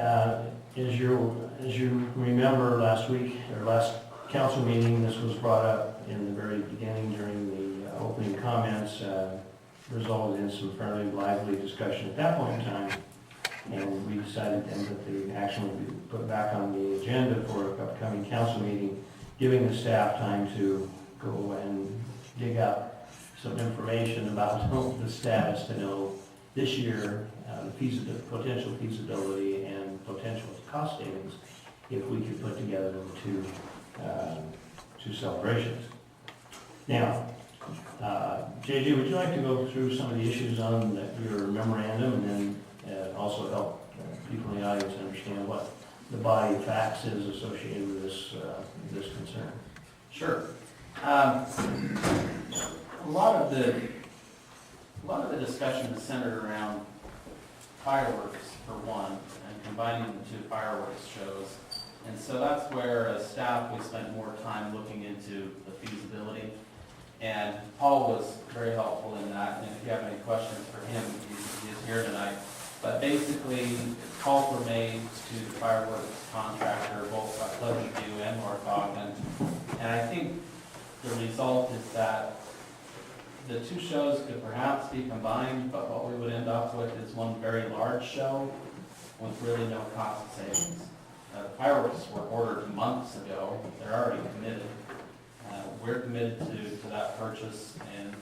As you remember, last week, or last council meeting, this was brought up in the very beginning during the opening comments, resulted in some fairly lively discussion at that point in time. And we decided then that the action would be put back on the agenda for an upcoming council meeting, giving the staff time to go and dig up some information about the status to know this year the potential feasibility and potential cost savings if we could put together the two celebrations. Now, JJ, would you like to go through some of the issues on your memorandum and then also help people in the audience understand what the body of facts is associated with this concern? Sure. A lot of the discussion is centered around fireworks for one, and combining the two fireworks shows. And so that's where, as staff, we spent more time looking into the feasibility. And Paul was very helpful in that, and if you have any questions for him, he's here tonight. But basically, calls were made to the fireworks contractor, both by Pleasant View and North Ogden. And I think the result is that the two shows could perhaps be combined, but what we would end up with is one very large show with really no cost savings. The fireworks were ordered months ago. They're already committed. We're committed to that purchase, and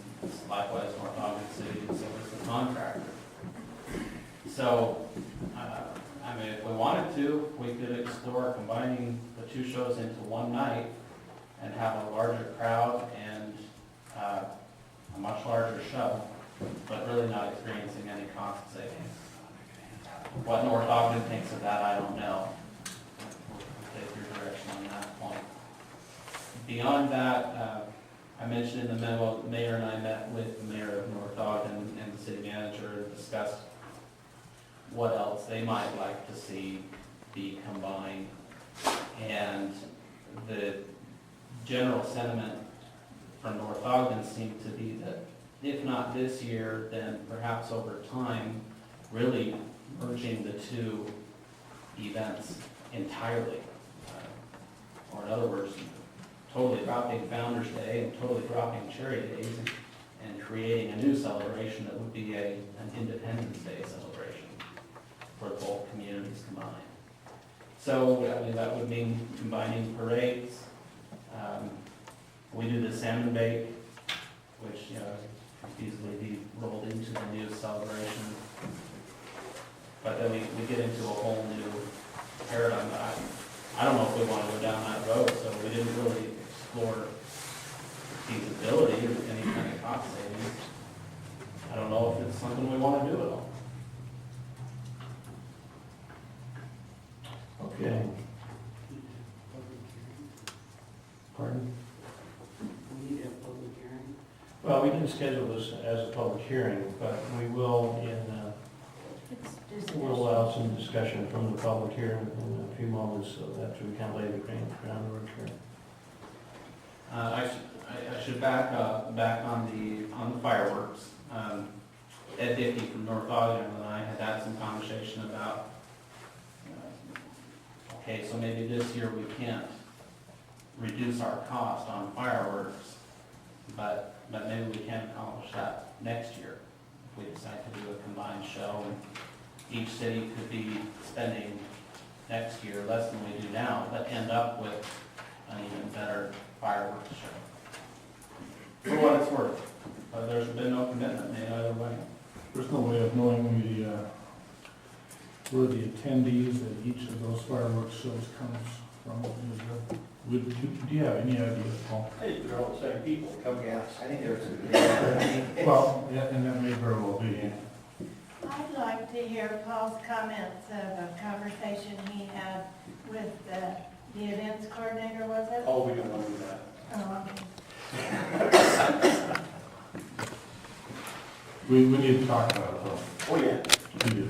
likewise North Ogden City, and so is the contractor. So, I mean, if we wanted to, we could explore combining the two shows into one night and have a larger crowd and a much larger show, but really not experiencing any cost savings. What North Ogden thinks of that, I don't know. We'll take your direction on that point. Beyond that, I mentioned in the memo, the mayor and I met with the mayor of North Ogden and the city manager and discussed what else they might like to see be combined. And the general sentiment from North Ogden seemed to be that if not this year, then perhaps over time, really merging the two events entirely. Or in other words, totally dropping Founder's Day and totally dropping Cherry Days and creating a new celebration that would be an Independence Day celebration for both communities combined. So, I mean, that would mean combining parades. We do the salmon bake, which, you know, could easily be rolled into the new celebration. But then we get into a whole new paradigm. I don't know if we want to go down that road, so we didn't really explore feasibility or any kind of cost savings. I don't know if it's something we want to do at all. Okay. Pardon? We need a public hearing. Well, we didn't schedule this as a public hearing, but we will we'll allow some discussion from the public here in a few moments, so that we can lay the groundwork here. I should back on the fireworks. Ed Dickey from North Ogden and I had some conversation about, okay, so maybe this year we can't reduce our cost on fireworks, but maybe we can accomplish that next year if we decide to do a combined show. And each city could be spending next year less than we do now, but end up with an even better fireworks show. For what it's worth. But there's been no commitment made either way. There's no way of knowing where the attendees at each of those fireworks shows comes from. Do you have any idea, Paul? I think they're all the same people, come gas. I think there's Well, yeah, and that may very well be. I'd like to hear Paul's comments of a conversation he had with the events coordinator, was it? Oh, we don't want to do that. Oh, okay. We need to talk about it though. Oh, yeah. We do.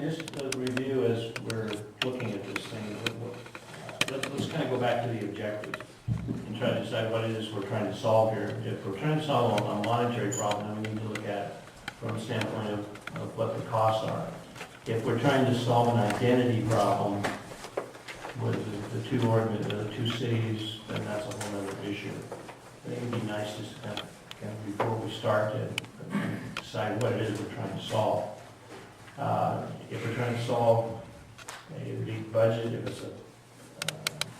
Just to review as we're looking at this thing, let's kind of go back to the objectives in try to decide what it is we're trying to solve here. If we're trying to solve a monetary problem, then we need to look at it from the standpoint of what the costs are. If we're trying to solve an identity problem with the two cities, then that's a whole other issue. I think it'd be nice just to kind of before we start to decide what it is we're trying to solve. If we're trying to solve a big budget, if it's a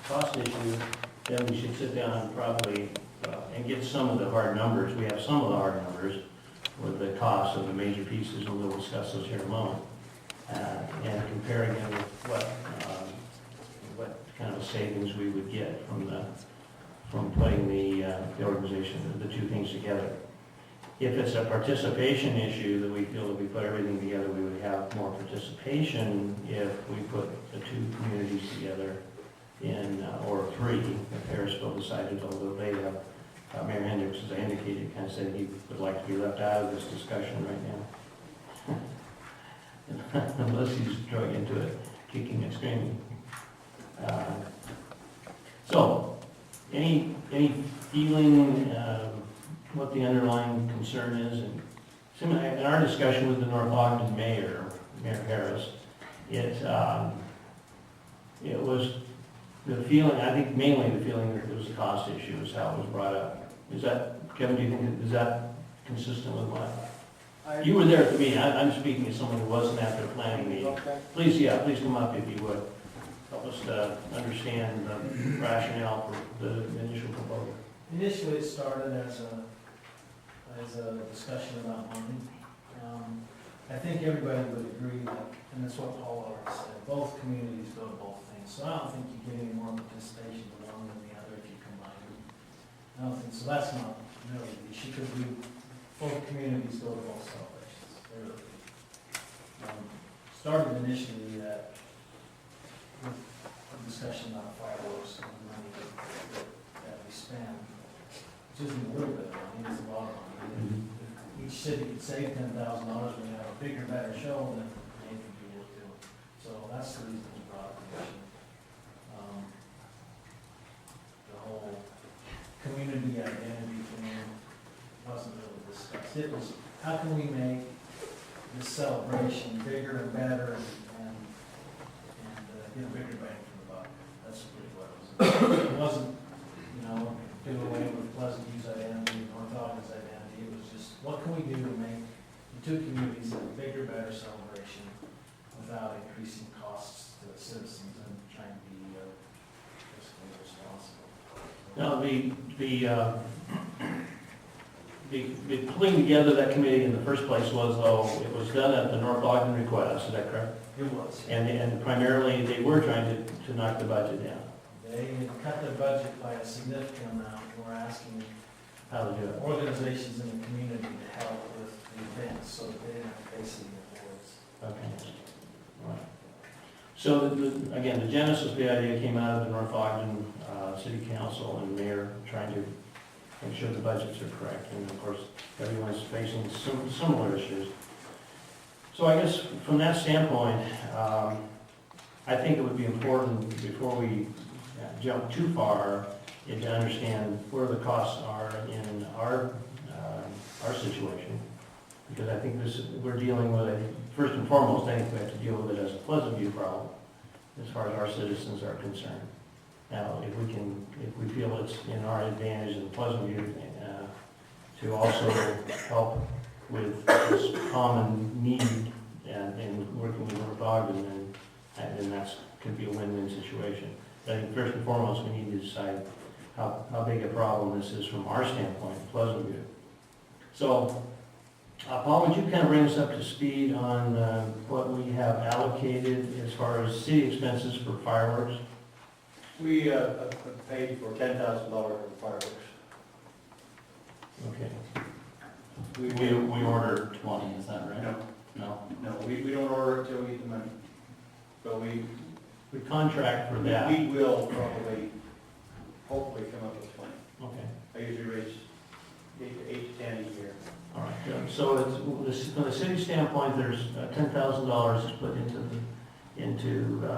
cost issue, then we should sit down and probably, and get some of the hard numbers. We have some of the hard numbers with the cost of the major pieces, and we'll discuss those here in a moment. And compare again with what kind of savings we would get from putting the organization, the two things together. If it's a participation issue that we feel that we put everything together, we would have more participation if we put the two communities together in, or three, if Harrisville decided, although they have, Mayor Hendricks, as I indicated, kind of said he would like to be left out of this discussion right now. Unless he's dragged into it, kicking and screaming. So, any feeling what the underlying concern is? And in our discussion with the North Ogden Mayor Harris, it was the feeling, I think mainly the feeling that it was a cost issue is how it was brought up. Is that, Kevin, do you think, is that consistent with what? You were there at the meeting. I'm speaking as someone who wasn't at the planning meeting. Okay. Please come up if you would. Help us to understand the rationale for the initial proposal. Initially, it started as a discussion about money. I think everybody would agree that, and that's what Paul already said, both communities go to both things. So I don't think you get any more participation in one than the other if you combine them. I don't think, so that's not really the issue, because both communities go to both celebrations. Started initially with a discussion about fireworks and the money that we spend, which isn't a little bit of money, it's a lot of money. If each city could save $10,000 when you have a bigger, better show, then maybe we would do it. So that's the reason we brought up the issue. The whole community identity thing wasn't really discussed. It was, how can we make this celebration bigger and better and get a bigger bang for the buck? That's really what it was. It wasn't, do away with Pleasant View's identity, North Ogden's identity. It was just, what can we do to make the two communities have a bigger, better celebration without increasing costs to the citizens and trying to be fiscally responsible? Now, the pulling together that committee in the first place was, though, it was done at the North Ogden request, is that correct? It was. And primarily, they were trying to knock the budget down. They had cut their budget by a significant amount, and we're asking How to do it. organizations in the community to help with the events, so that they didn't have to pay any awards. Okay. All right. So, again, the genesis of the idea came out of the North Ogden City Council and Mayor trying to make sure the budgets are correct. And of course, everyone's facing similar issues. So I guess from that standpoint, I think it would be important before we jump too far to understand where the costs are in our situation. Because I think we're dealing with it, first and foremost, I think we have to deal with it as a Pleasant View problem, as far as our citizens are concerned. Now, if we feel it's in our advantage in Pleasant View to also help with this common need and working with North Ogden, then that's could be a win-win situation. But I think first and foremost, we need to decide how big a problem this is from our standpoint, Pleasant View. So, Paul, would you kind of bring us up to speed on what we have allocated as far as city expenses for fireworks? We paid for $10,000 for fireworks. Okay. We ordered 20, is that right? No, No? we don't order it till we get the money. But We contract for that. we will probably, hopefully come up with 20. Okay. I usually raise 8 to 10 a year. All right, good. So from the city standpoint, there's $10,000 is put into